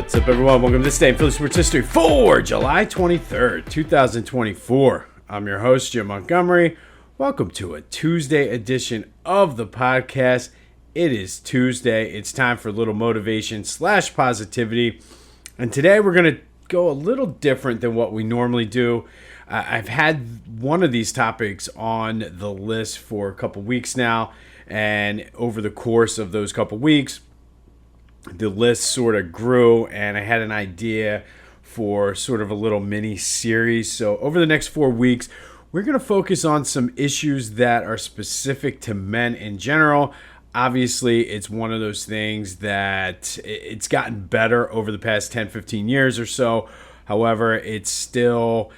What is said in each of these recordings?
What's up, everyone? Welcome to this day in Philly sports history for July 23rd, 2024. I'm your host, Jim Montgomery. Welcome to a Tuesday edition of the podcast. It is Tuesday. It's time for a little motivation / positivity. And today we're going to go a little different than what we normally do. I've had one of these topics on the list for a couple weeks now. And over the course of those couple weeks, the list sort of grew, and I had an idea for sort of a little mini series. So over the next 4 weeks, we're going to focus on some issues that are specific to men in general. Obviously, it's one of those things that it's gotten better over the past 10, 15 years or so. However, it's still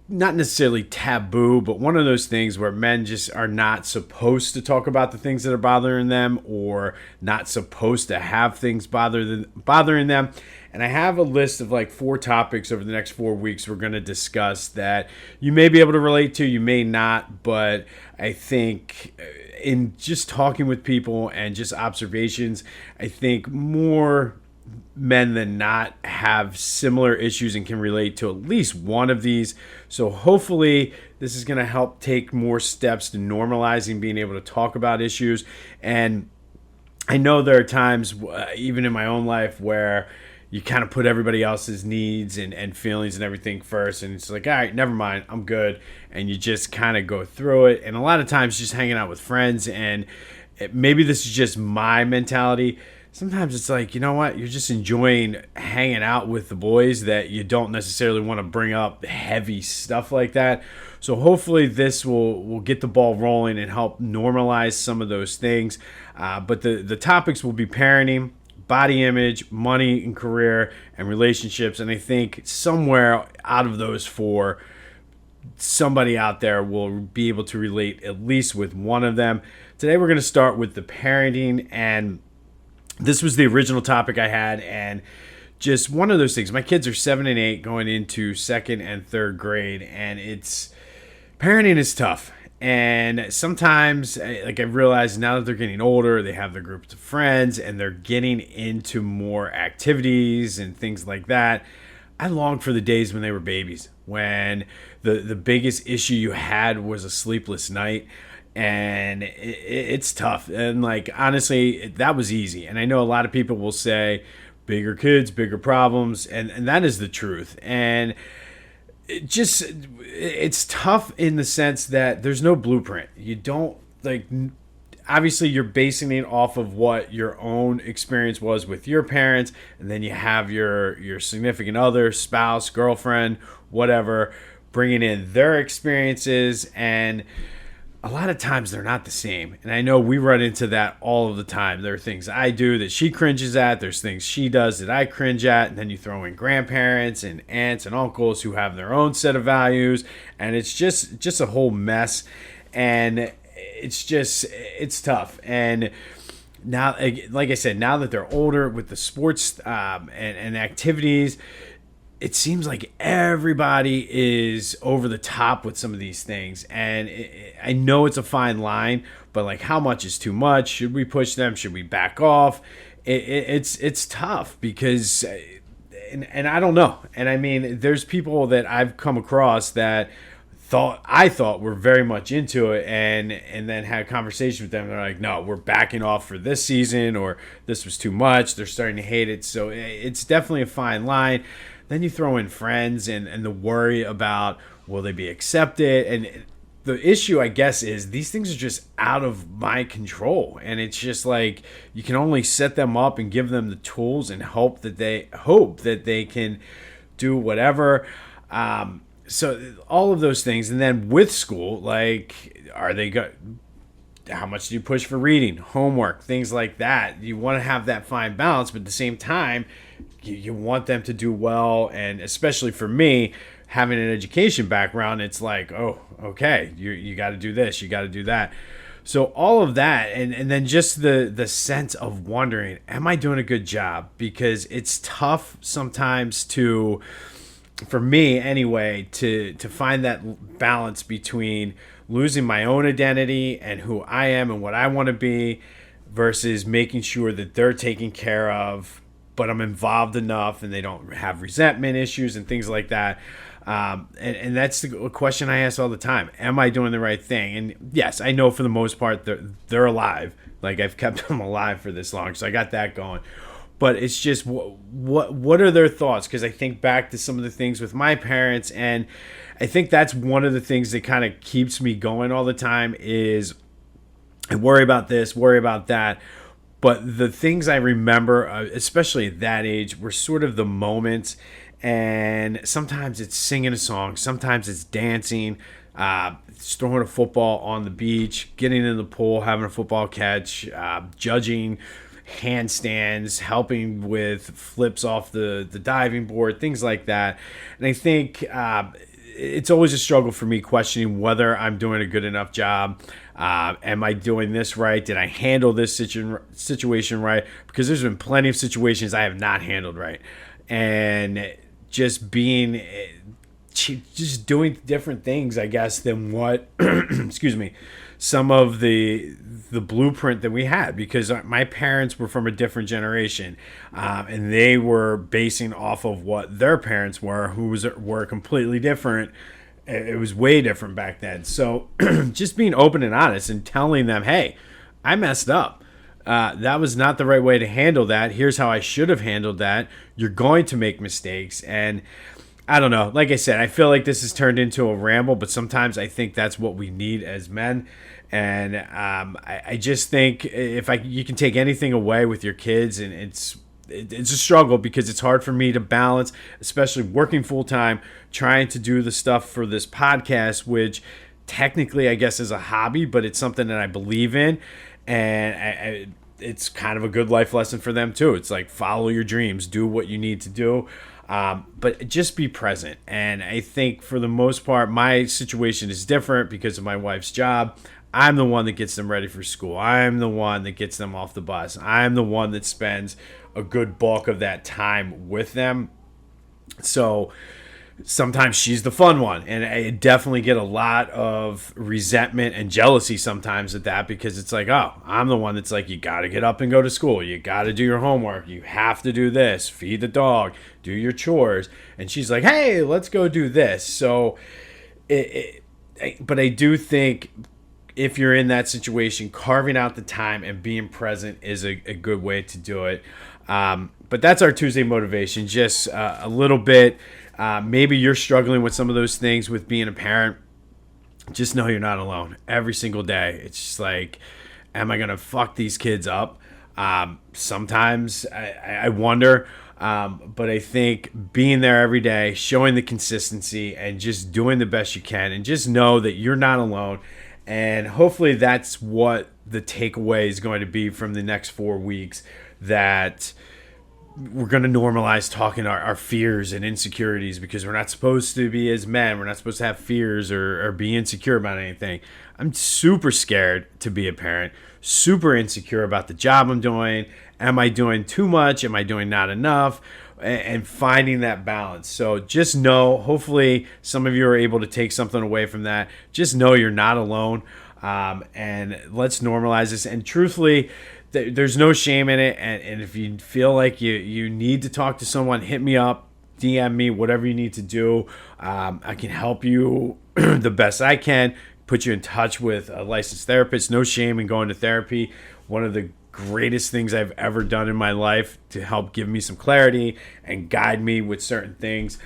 not necessarily taboo, but one of those things where men just are not supposed to talk about the things that are bothering them, or not supposed to have things bothering them. And I have a list of like 4 topics over the next 4 weeks we're going to discuss that you may be able to relate to, you may not, but I think in just talking with people and just observations, I think more men than not have similar issues and can relate to at least one of these. So hopefully this is going to help take more steps to normalizing being able to talk about issues. And I know there are times, even in my own life, where you kind of put everybody else's needs and feelings and everything first, and it's like, all right, never mind, I'm good. And you just kind of go through it. And a lot of times just hanging out with friends, and maybe this is just my mentality, sometimes it's like, you know what, you're just enjoying hanging out with the boys that you don't necessarily want to bring up heavy stuff like that. So hopefully this will get the ball rolling and help normalize some of those things. But the topics will be parenting, body image, money and career, and relationships. And I think somewhere out of those 4, somebody out there will be able to relate at least with one of them. Today we're going to start with the parenting, and this was the original topic I had, and just one of those things. My kids are 7 and 8 going into 2nd and 3rd grade, and parenting is tough. And sometimes, like, I realize now that they're getting older, they have their groups of friends, and they're getting into more activities and things like that. I long for the days when they were babies, when the biggest issue you had was a sleepless night. And it's tough. And like, honestly, that was easy. And I know a lot of people will say bigger kids, bigger problems. And that is the truth. And it's tough in the sense that there's no blueprint. You don't, like, obviously you're basing it off of what your own experience was with your parents. And then you have your significant other, spouse, girlfriend, whatever, bringing in their experiences. And a lot of times they're not the same. And I know we run into that all of the time. There are things I do that she cringes at. There's things she does that I cringe at. And then you throw in grandparents and aunts and uncles who have their own set of values. And it's just a whole mess. And it's tough. And now, like I said, now that they're older with the sports and activities, it seems like everybody is over the top with some of these things. And I know it's a fine line, but like, how much is too much? Should we push them? Should we back off? It's tough because, and I don't know. And I mean, there's people that I've come across that I thought were very much into it, and then had a conversation with them. They're like, no, we're backing off for this season, or this was too much. They're starting to hate it. So it's definitely a fine line. Then you throw in friends and the worry about, will they be accepted? And the issue, I guess, is these things are just out of my control. And it's just like, you can only set them up and give them the tools and hope that they can do whatever. So all of those things. And then with school, like, how much do you push for reading, homework, things like that? You want to have that fine balance, but at the same time, you want them to do well. And especially for me, having an education background, it's like, oh, okay, you got to do this, you got to do that. So all of that, and then just the sense of wondering, am I doing a good job? Because it's tough sometimes for me anyway, to find that balance between losing my own identity and who I am and what I want to be, versus making sure that they're taken care of but I'm involved enough and they don't have resentment issues and things like that. And that's the question I ask all the time. Am I doing the right thing? And yes, I know for the most part they're alive. Like, I've kept them alive for this long, so I got that going. But it's just what are their thoughts? Because I think back to some of the things with my parents, and I think that's one of the things that kind of keeps me going all the time is I worry about this, worry about that. But the things I remember, especially at that age, were sort of the moments. And sometimes it's singing a song, sometimes it's dancing, throwing a football on the beach, getting in the pool, having a football catch, judging handstands, helping with flips off the diving board, things like that. And I think it's always a struggle for me questioning whether I'm doing a good enough job. Am I doing this right? Did I handle this situation right? Because there's been plenty of situations I have not handled right. And just doing different things, I guess, than what, excuse me, some of the blueprint that we had, because my parents were from a different generation, and they were basing off of what their parents were, who were completely different. It was way different back then. So just being open and honest and telling them, hey, I messed up. That was not the right way to handle that. Here's how I should have handled that. You're going to make mistakes. And I don't know. Like I said, I feel like this has turned into a ramble, but sometimes I think that's what we need as men. And I just think you can take anything away with your kids, and it's a struggle because it's hard for me to balance, especially working full time, trying to do the stuff for this podcast, which technically I guess is a hobby, but it's something that I believe in. And it's kind of a good life lesson for them too. It's like, follow your dreams, do what you need to do, but just be present. And I think for the most part, my situation is different because of my wife's job. I'm the one that gets them ready for school. I'm the one that gets them off the bus. I'm the one that spends a good bulk of that time with them. So sometimes she's the fun one, and I definitely get a lot of resentment and jealousy sometimes at that, because it's like, oh, I'm the one that's like, you got to get up and go to school, you got to do your homework, you have to do this, feed the dog, do your chores, and she's like, hey, let's go do this. So but I do think if you're in that situation, carving out the time and being present is a good way to do it. But that's our Tuesday motivation, just a little bit. Maybe you're struggling with some of those things with being a parent. Just know you're not alone. Every single day, it's just like, am I going to fuck these kids up? Sometimes I wonder, but I think being there every day, showing the consistency, and just doing the best you can, and just know that you're not alone. And hopefully that's what the takeaway is going to be from the next 4 weeks, that we're going to normalize talking our fears and insecurities, because we're not supposed to be, as men, we're not supposed to have fears or be insecure about anything. I'm super scared to be a parent, super insecure about the job I'm doing. Am I doing too much? Am I doing not enough? And finding that balance. So just know, hopefully some of you are able to take something away from that. Just know you're not alone. And let's normalize this. And truthfully, there's no shame in it. And if you feel like you need to talk to someone, hit me up, DM me, whatever you need to do. I can help you the best I can, put you in touch with a licensed therapist. No shame in going to therapy. One of the greatest things I've ever done in my life to help give me some clarity and guide me with certain things.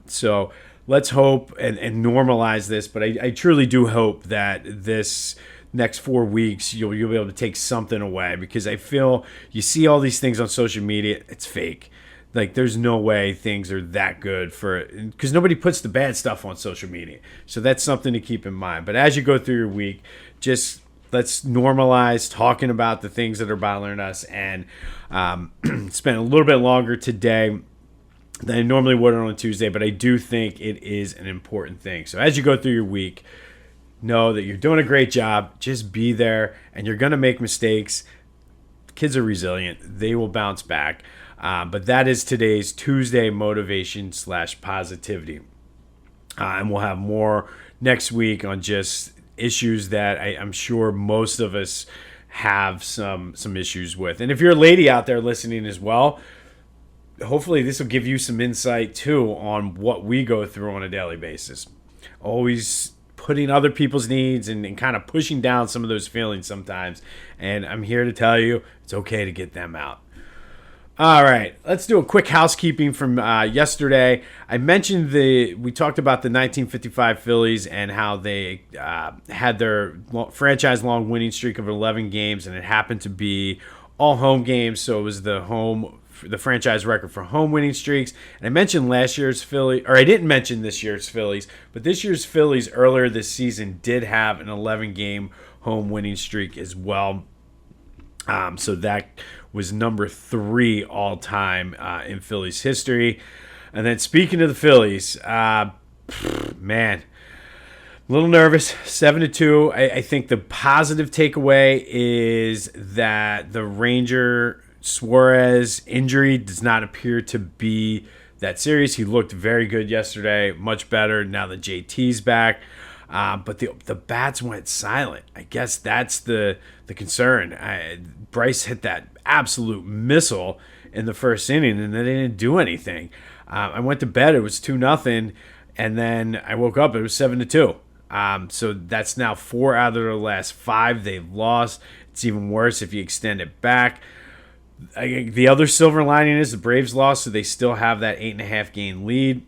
So let's hope and normalize this. But I truly do hope that this next 4 weeks you'll be able to take something away, because I feel you see all these things on social media, it's fake. Like, there's no way things are that good because nobody puts the bad stuff on social media. So that's something to keep in mind. But as you go through your week, just let's normalize talking about the things that are bothering us, and spend a little bit longer today than I normally would on a Tuesday, but I do think it is an important thing. So as you go through your week, know that you're doing a great job. Just be there, and you're going to make mistakes. Kids are resilient. They will bounce back. But that is today's Tuesday motivation / positivity. And we'll have more next week on just issues that I'm sure most of us have some issues with. And if you're a lady out there listening as well, hopefully this will give you some insight too on what we go through on a daily basis. Always putting other people's needs and kind of pushing down some of those feelings sometimes. And I'm here to tell you it's okay to get them out. All right, let's do a quick housekeeping from yesterday. I mentioned we talked about the 1955 Phillies and how they had their franchise long winning streak of 11 games, and it happened to be all home games, so it was the franchise record for home winning streaks. And I mentioned last year's Phillies, or I didn't mention this year's Phillies, but this year's Phillies earlier this season did have an 11-game home winning streak as well. So that was number 3 all time in Phillies history. And then speaking of the Phillies, man, a little nervous. 7-2. I think the positive takeaway is that the Ranger Suarez injury does not appear to be that serious. He looked very good yesterday, much better now that JT's back. But the bats went silent. I guess that's the concern. Bryce hit that absolute missile in the first inning, and they didn't do anything. I went to bed. It was 2-0, and then I woke up. It was 7-2. So that's now 4 out of the last 5 they've lost. It's even worse if you extend it back. The other silver lining is the Braves lost, so they still have that 8.5 game lead.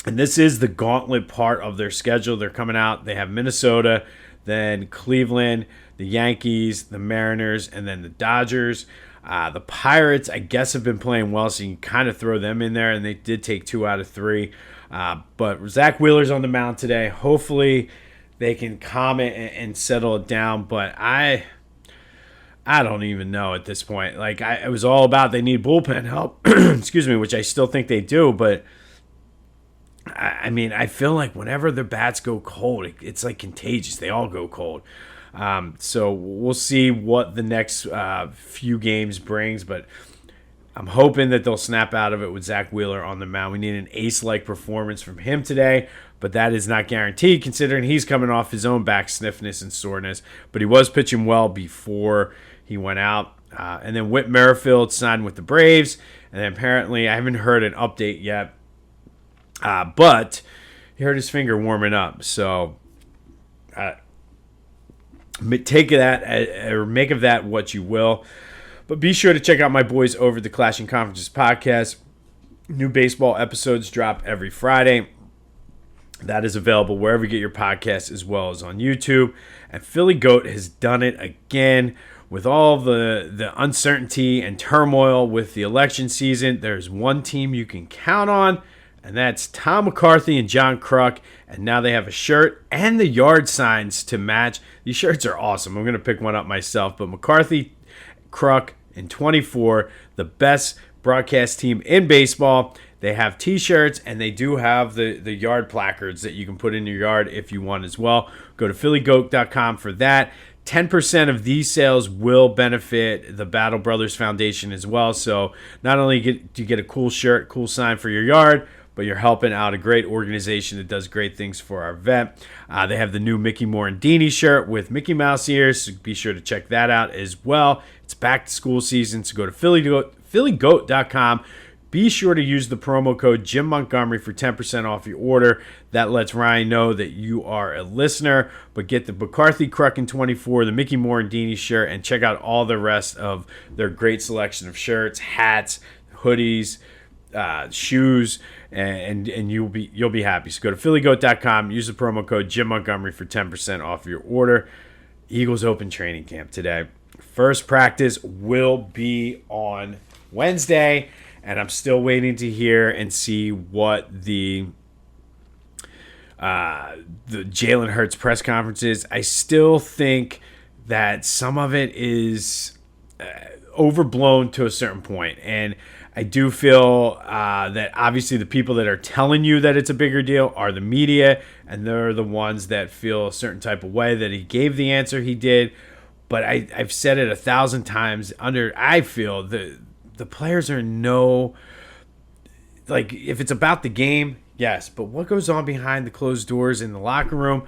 And this is the gauntlet part of their schedule. They're coming out. They have Minnesota, then Cleveland, the Yankees, the Mariners, and then the Dodgers. The Pirates, I guess, have been playing well, so you can kind of throw them in there, and they did take 2 out of 3. But Zach Wheeler's on the mound today. Hopefully they can calm it and settle it down. But I don't even know at this point. Like, it was all about they need bullpen help, excuse me, which I still think they do, but I mean, I feel like whenever the bats go cold, it's like contagious. They all go cold. So we'll see what the next few games brings, but I'm hoping that they'll snap out of it with Zach Wheeler on the mound. We need an ace-like performance from him today, but that is not guaranteed considering he's coming off his own back stiffness and soreness. But he was pitching well before he went out. And then Whit Merrifield signed with the Braves, and then apparently I haven't heard an update yet. But he hurt his finger warming up, so take that or make of that what you will. But be sure to check out my boys over at the Clashing Conferences podcast. New baseball episodes drop every Friday. That is available wherever you get your podcasts as well as on YouTube. And Philly Goat has done it again. With all the uncertainty and turmoil with the election season, there's one team you can count on, and that's Tom McCarthy and John Kruk. And now they have a shirt and the yard signs to match. These shirts are awesome. I'm going to pick one up myself. But McCarthy, Kruk, and 24, the best broadcast team in baseball. They have T-shirts, and they do have the yard placards that you can put in your yard if you want as well. Go to phillygoat.com for that. 10% of these sales will benefit the Battle Brothers Foundation as well. So not only do you get a cool shirt, cool sign for your yard, but you're helping out a great organization that does great things for our vet. They have the new Mickey Morandini shirt with Mickey Mouse ears, so be sure to check that out as well. It's back to school season, so go to phillygoat.com. Be sure to use the promo code Jim Montgomery for 10% off your order. That lets Ryan know that you are a listener. But get the McCarthy Krucken 24, the Mickey Morandini shirt, and check out all the rest of their great selection of shirts, hats, hoodies, shoes, and you'll be happy. So go to phillygoat.com, use the promo code Jim Montgomery for 10% off your order. Eagles open training camp today. First practice will be on Wednesday, and I'm still waiting to hear and see what the Jalen Hurts press conference is. I still think that some of it is overblown to a certain point, and I do feel that obviously the people that are telling you that it's a bigger deal are the media, and they're the ones that feel a certain type of way that he gave the answer he did. But I've said it 1,000 times. I feel the players are if it's about the game, yes, but what goes on behind the closed doors in the locker room,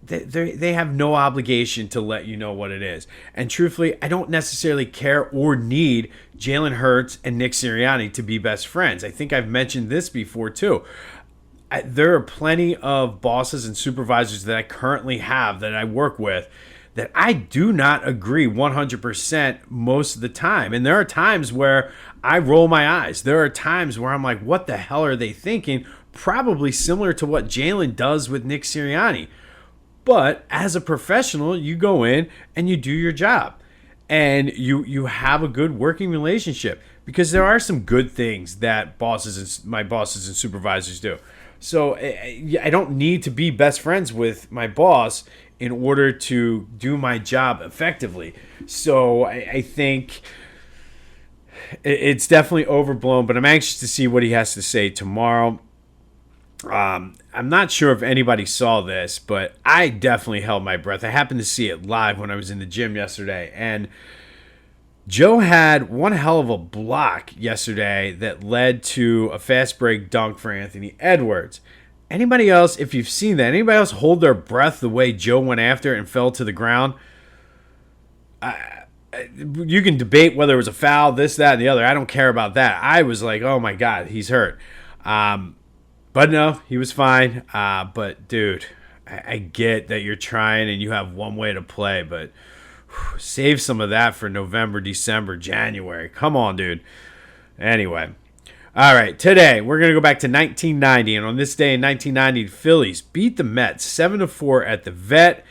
they have no obligation to let you know what it is. And truthfully, I don't necessarily care or need Jalen Hurts and Nick Sirianni to be best friends. I think I've mentioned this before too. There are plenty of bosses and supervisors that I currently have that I work with that I do not agree 100% most of the time. And there are times where I roll my eyes. There are times where I'm like, what the hell are they thinking? Probably similar to what Jalen does with Nick Sirianni. But as a professional, you go in and you do your job. And you have a good working relationship. Because there are some good things that my bosses and supervisors do. So I don't need to be best friends with my boss in order to do my job effectively. So I think it's definitely overblown, but I'm anxious to see what he has to say tomorrow. I'm not sure if anybody saw this, but I definitely held my breath. I happened to see it live when I was in the gym yesterday, and Joe had one hell of a block yesterday that led to a fast break dunk for Anthony Edwards. Anybody else, if you've seen that, anybody else hold their breath the way Joe went after it and fell to the ground? You can debate whether it was a foul, this, that, and the other. I don't care about that. I was like, oh my God, he's hurt. But no, he was fine. But dude, I get that you're trying and you have one way to play, but save some of that for November, December, January. Come on, dude. Anyway. All right, today we're going to go back to 1990. And on this day in 1990, the Phillies beat the Mets 7-4 at the Vet.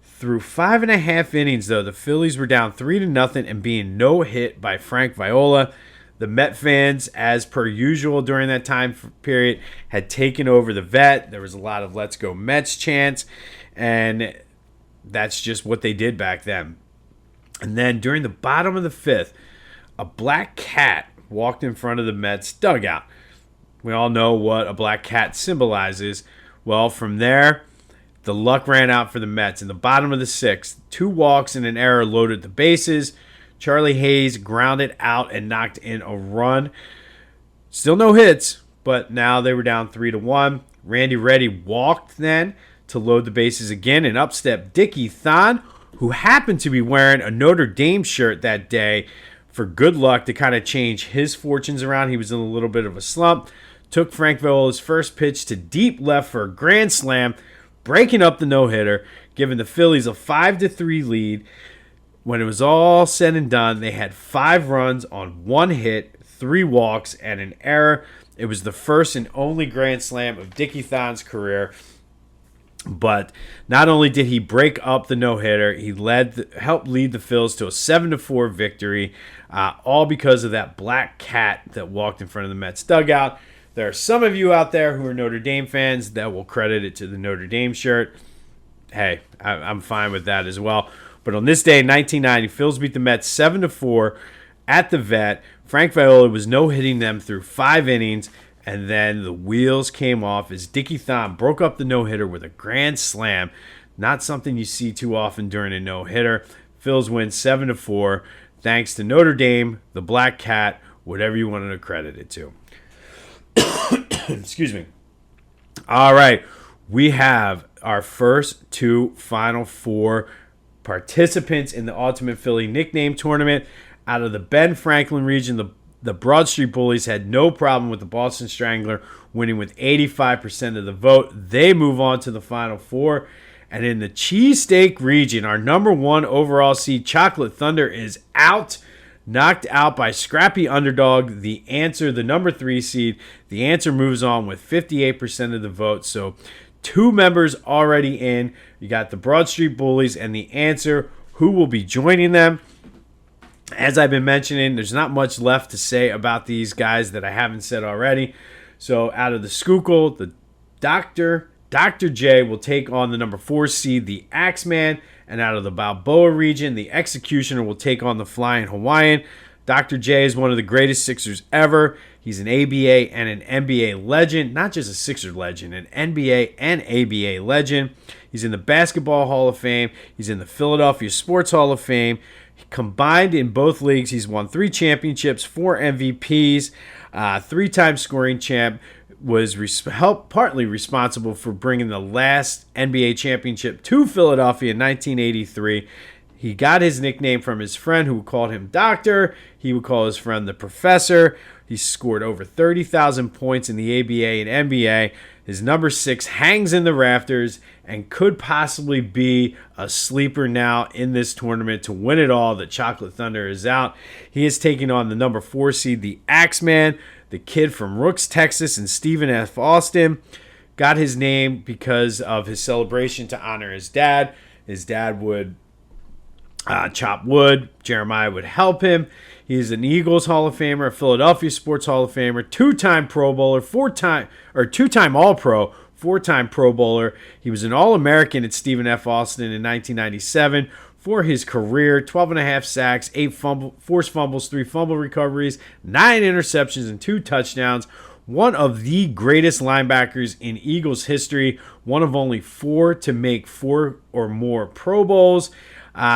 Through 5.5 innings, though, the Phillies were down 3-0 and being no-hit by Frank Viola. The Met fans, as per usual during that time period, had taken over the Vet. There was a lot of "Let's go Mets" chants, and that's just what they did back then. And then during the bottom of the fifth, a black cat walked in front of the Mets dugout. We all know what a black cat symbolizes. Well, from there, the luck ran out for the Mets. In the bottom of the sixth, 2 walks and an error loaded the bases. Charlie Hayes grounded out and knocked in a run. Still no hits, but now they were down 3-1. Randy Reddy walked then to load the bases again, and up stepped Dick Thon, who happened to be wearing a Notre Dame shirt that day for good luck to kind of change his fortunes around. He was in a little bit of a slump. Took Frank Viola's first pitch to deep left for a grand slam, breaking up the no-hitter, giving the Phillies a 5-3 lead. When it was all said and done, they had 5 runs on 1 hit, 3 walks, and an error. It was the first and only grand slam of Dickie Thon's career. But not only did he break up the no-hitter, he helped lead the Phils to a 7-4 victory, all because of that black cat that walked in front of the Mets dugout. There are some of you out there who are Notre Dame fans that will credit it to the Notre Dame shirt. Hey, I'm fine with that as well. But on this day in 1990, Phils beat the Mets 7-4 at the Vet. Frank Viola was no-hitting them through 5 innings, and then the wheels came off as Dickie Thon broke up the no-hitter with a grand slam. Not something you see too often during a no-hitter. Phils win 7-4 thanks to Notre Dame, the Black Cat, whatever you wanted to credit it to. Excuse me. All right, we have our first 2 Final Four participants in the Ultimate Philly Nickname Tournament. Out of the Ben Franklin region, the Broad Street Bullies had no problem with the Boston Strangler winning with 85% of the vote. They move on to the Final Four. And in the Cheesesteak region, our number 1 overall seed, Chocolate Thunder, is out. Knocked out by scrappy underdog, The Answer, the number 3 seed. The Answer moves on with 58% of the vote. So 2 members already in. You got the Broad Street Bullies and The Answer, who will be joining them. As I've been mentioning, there's not much left to say about these guys that I haven't said already. So out of the Schuylkill, the Dr. J will take on the number 4 seed, the Axeman. And out of the Balboa region, the Executioner will take on the Flyin Hawaiian. Dr. J is one of the greatest Sixers ever. He's an ABA and an NBA legend. Not just a Sixer legend, an NBA and ABA legend. He's in the Basketball Hall of Fame. He's in the Philadelphia Sports Hall of Fame. Combined in both leagues, he's won 3 championships, 4 MVPs, 3-time scoring champ. was partly responsible for bringing the last NBA championship to Philadelphia in 1983. He got his nickname from his friend who called him Doctor. He would call his friend the Professor. He scored over 30,000 points in the ABA and NBA. His number 6 hangs in the rafters and could possibly be a sleeper now in this tournament to win it all. The Chocolate Thunder is out. He is taking on the number 4 seed, the Axeman, the kid from Rooks, Texas, and Stephen F. Austin. Got his name because of his celebration to honor his dad. His dad would chop wood. Jeremiah would help him. He's an Eagles Hall of Famer, a Philadelphia Sports Hall of Famer, two-time Pro Bowler, two-time All-Pro, four-time Pro Bowler. He was an All-American at Stephen F. Austin in 1997. For his career, 12.5 sacks, 8 forced fumbles, 3 fumble recoveries, 9 interceptions, and 2 touchdowns. One of the greatest linebackers in Eagles history, one of only 4 to make 4 or more Pro Bowls.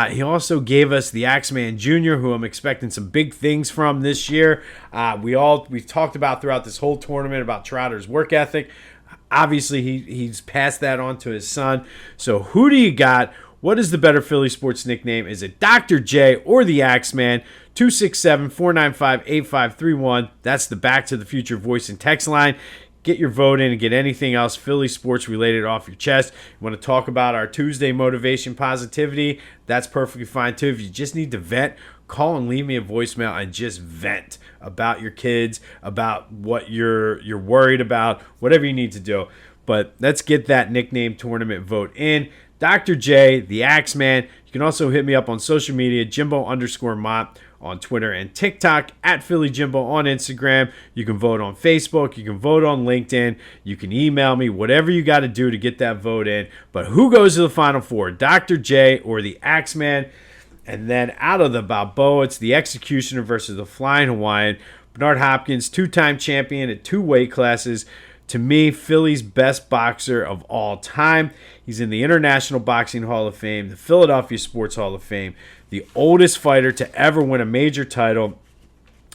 He also gave us the Axeman Jr., who I'm expecting some big things from this year. We've talked about throughout this whole tournament about Trotter's work ethic. Obviously, he's passed that on to his son. So who do you got? What is the better Philly sports nickname? Is it Dr. J or the Axeman? 267-495-8531. That's the Back to the Future voice and text line. Get your vote in and get anything else Philly sports related off your chest. You want to talk about our Tuesday motivation positivity? That's perfectly fine too. If you just need to vent, call and leave me a voicemail and just vent about your kids, about what you're worried about, whatever you need to do. But let's get that nickname tournament vote in. Dr. J, the Axeman. You can also hit me up on social media, Jimbo_Mott on Twitter and TikTok, at Philly Jimbo on Instagram. You can vote on Facebook. You can vote on LinkedIn. You can email me, whatever you got to do to get that vote in. But who goes to the Final Four, Dr. J or the Axeman? And then out of the Balboa, it's the Executioner versus the Flyin Hawaiian. Bernard Hopkins, 2-time champion at 2 weight classes. To me, Philly's best boxer of all time. He's in the International Boxing Hall of Fame, the Philadelphia Sports Hall of Fame, the oldest fighter to ever win a major title.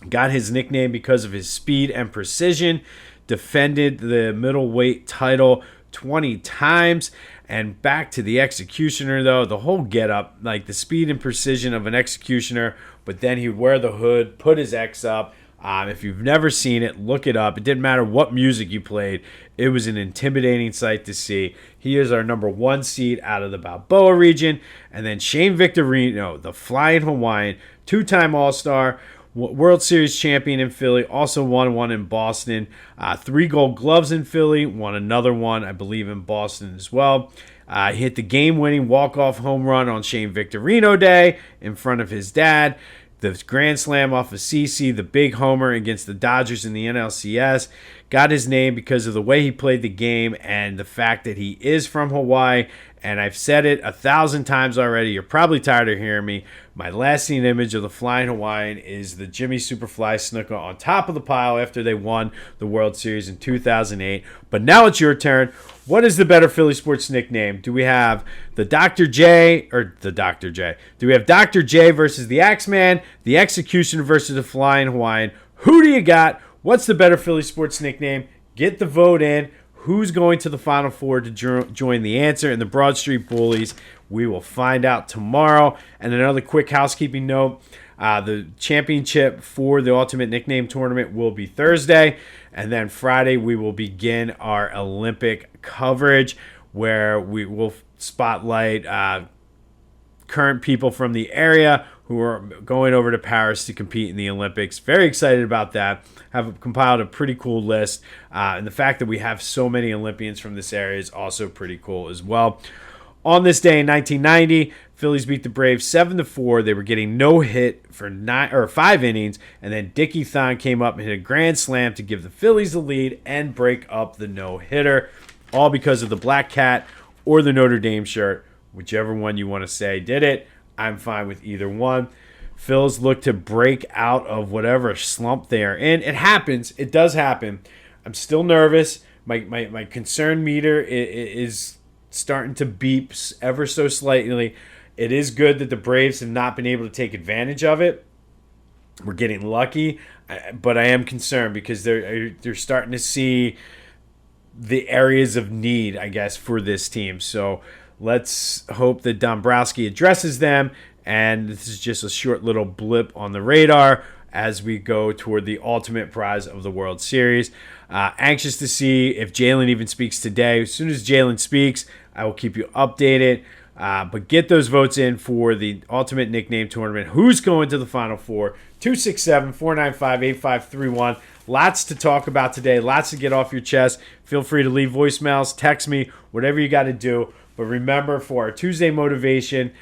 Got his nickname because of his speed and precision. Defended the middleweight title 20 times. And back to the Executioner, though, the whole getup, like the speed and precision of an Executioner, but then he would wear the hood, put his X up. If you've never seen it, look it up. It didn't matter what music you played. It was an intimidating sight to see. He is our number 1 seed out of the Balboa region. And then Shane Victorino, the Flyin Hawaiian, 2-time All-Star, World Series champion in Philly, also won one in Boston. 3 gold gloves in Philly, won another one, I believe, in Boston as well. Hit the game-winning walk-off home run on Shane Victorino Day in front of his dad. The grand slam off of CC, the big homer against the Dodgers in the NLCS. Got his name because of the way he played the game and the fact that he is from Hawaii. And I've said it 1,000 times already. You're probably tired of hearing me. My last seen image of the Flyin Hawaiian is the Jimmy Superfly Snuka on top of the pile after they won the World Series in 2008. But now it's your turn. What is the better Philly sports nickname? Do we have the Dr. J or the Dr. J? Do we have Dr. J versus the Axeman, the Executioner versus the Flyin Hawaiian? Who do you got? What's the better Philly sports nickname? Get the vote in. Who's going to the Final Four to join the answer in the Broad Street Bullies? We will find out tomorrow. And another quick housekeeping note. The championship for the Ultimate Nickname Tournament will be Thursday. And then Friday, we will begin our Olympic coverage where we will spotlight current people from the area who are going over to Paris to compete in the Olympics. Very excited about that. Have compiled a pretty cool list. And the fact that we have so many Olympians from this area is also pretty cool as well. On this day in 1990, Phillies beat the Braves 7-4. They were getting no hit for 5 innings, and then Dick Thon came up and hit a grand slam to give the Phillies the lead and break up the no-hitter, all because of the black cat or the Notre Dame shirt, whichever one you want to say did it. I'm fine with either one. Phils look to break out of whatever slump they are in. It happens. It does happen. I'm still nervous. My concern meter is starting to beep ever so slightly. It is good that the Braves have not been able to take advantage of it. We're getting lucky, but I am concerned because they're starting to see the areas of need, I guess, for this team. So let's hope that Dombrowski addresses them, and this is just a short little blip on the radar as we go toward the ultimate prize of the World Series. Anxious to see if Jalen even speaks today. As soon as Jalen speaks, I will keep you updated. But get those votes in for the Ultimate Nickname Tournament. Who's going to the Final Four? 267-495-8531. Lots to talk about today. Lots to get off your chest. Feel free to leave voicemails, text me, whatever you got to do. But remember, for our Tuesday motivation,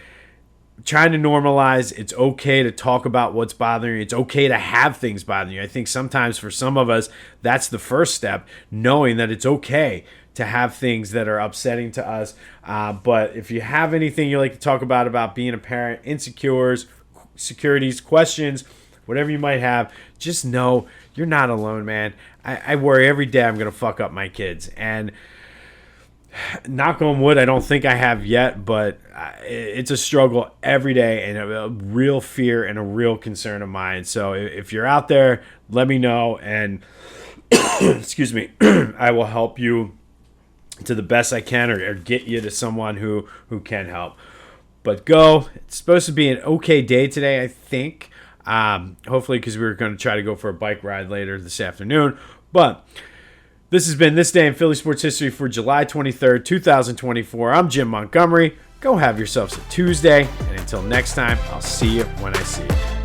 trying to normalize, it's okay to talk about what's bothering you. It's okay to have things bothering you. I think sometimes for some of us, that's the first step, knowing that it's okay to have things that are upsetting to us. But if you have anything you like to talk about being a parent, insecurities, questions, whatever you might have, just know you're not alone, man. I worry every day I'm going to fuck up my kids. And knock on wood, I don't think I have yet, but it's a struggle every day and a real fear and a real concern of mine. So if you're out there, let me know, and excuse me, I will help you to the best I can, or get you to someone who can help. But go. It's supposed to be an okay day today, I think. Hopefully, because we were going to try to go for a bike ride later this afternoon. But this has been This Day in Philly Sports History for July 23rd, 2024. I'm Jim Montgomery. Go have yourselves a Tuesday. And until next time, I'll see you when I see you.